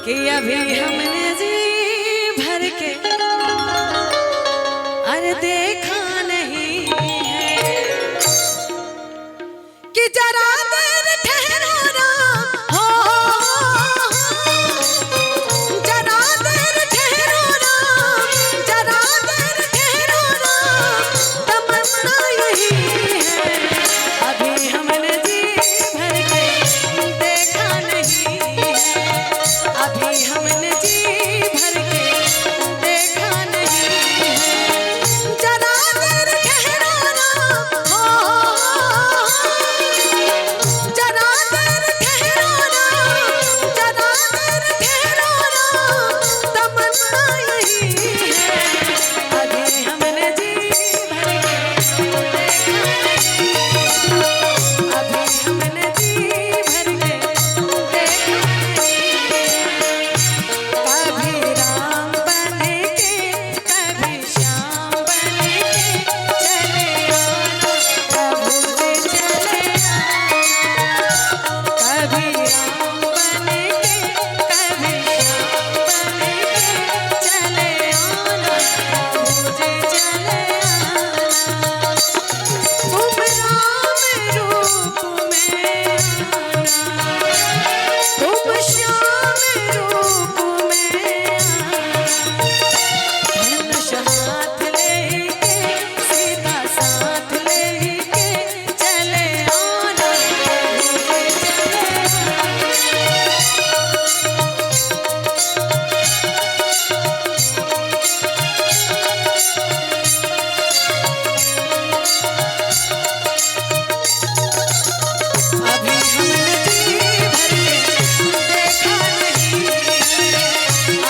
कि अभी हमने जी भर के अरे देखा नहीं है कि जरा देर ठहरो राम हो, जरा देर ठहरो राम, जरा देर ठहरो राम, तमन्ना यही है अभी हमने जी भर के देखा नहीं है, अभी हमने जी भर के देखा नहीं है, जरा देर ठहरो राम हो, जरा देर ठहरो राम, जरा देर ठहरो राम, तमन्ना यही है अभी हमने जी भर के देखा नहीं, अभी हमने जी भर के देखा नहीं। कभी राम बन के कभी श्याम बन के चले आना, प्रभु जी चले आना, कभी राम बन के कभी श्याम बन के चले आना, प्रभु जी चले आना, तुम राम रूप में आना, तुम श्याम रूप में आना, धनुष हाथ लेके सीता साथ लेके चले आना, प्रभु जी चले आना। अभी हमने जी भर के देखा नहीं है,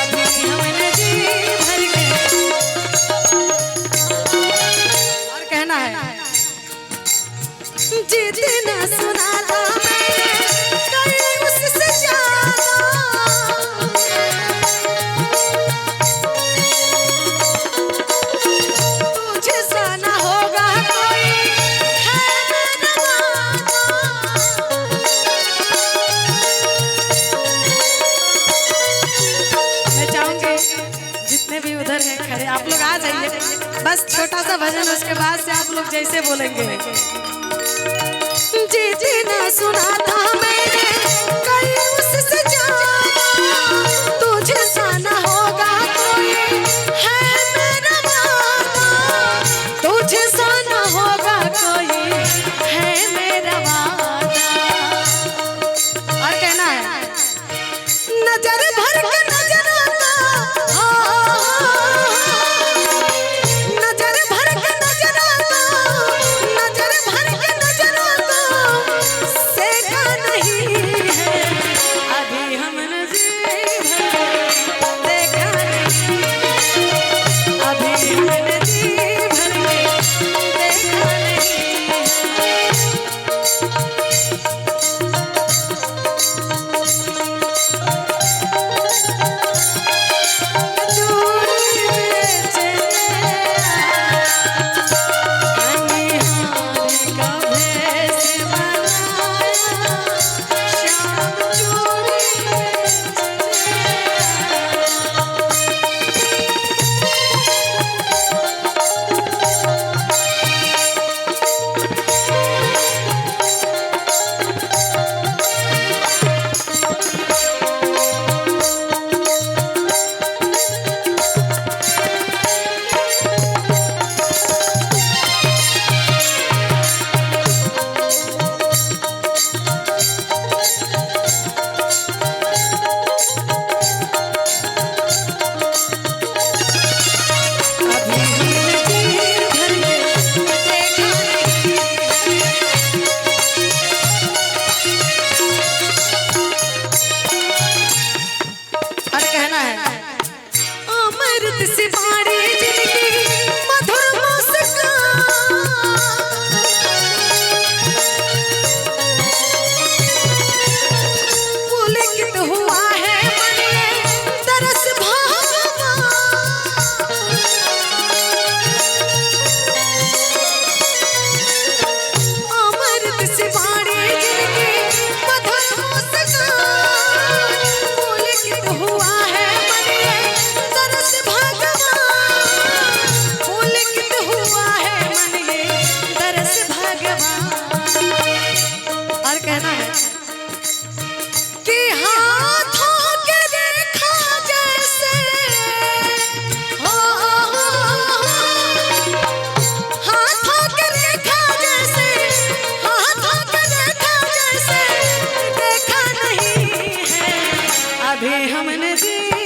अभी हमने जी भर के और कहना है जितना सुना था मैंने कहीं उससे ज्यादा, तुझे जाना होगा कोई है मेरा वादा। मैं चाहूंगी जितने भी उधर हैं खड़े आप लोग आ जाइए, बस छोटा सा भजन, उसके बाद से आप लोग जैसे बोलेंगे। जितना सुना था मैंने कहीं उससे ज्यादा, तुझे जाना होगा कोई है मेरा वादा, तुझे जाना होगा कोई है मेरा वादा। और कहना है नजर भर के नजर आता, नजर भर के नजर आता, नजर भर के नजर आता, सेका नहीं है अभी हमने जी भर के देखा नहीं, अभी हमने जी भर के देखा नहीं है। चूड़ी बेचने बनिहार का भेष बनाया, श्याम चूड़ी बेचने अभी हमने जी भर के देखा नहीं है। और कहना है अमृत से बाड़ी जिंदगी मधुर मुस्कान, पुलकित हुआ है मन में तरस भावा, अमृत से बाड़ी जिंदगी मधुर मुस्कान, पुलकित हुआ अभी हमने जी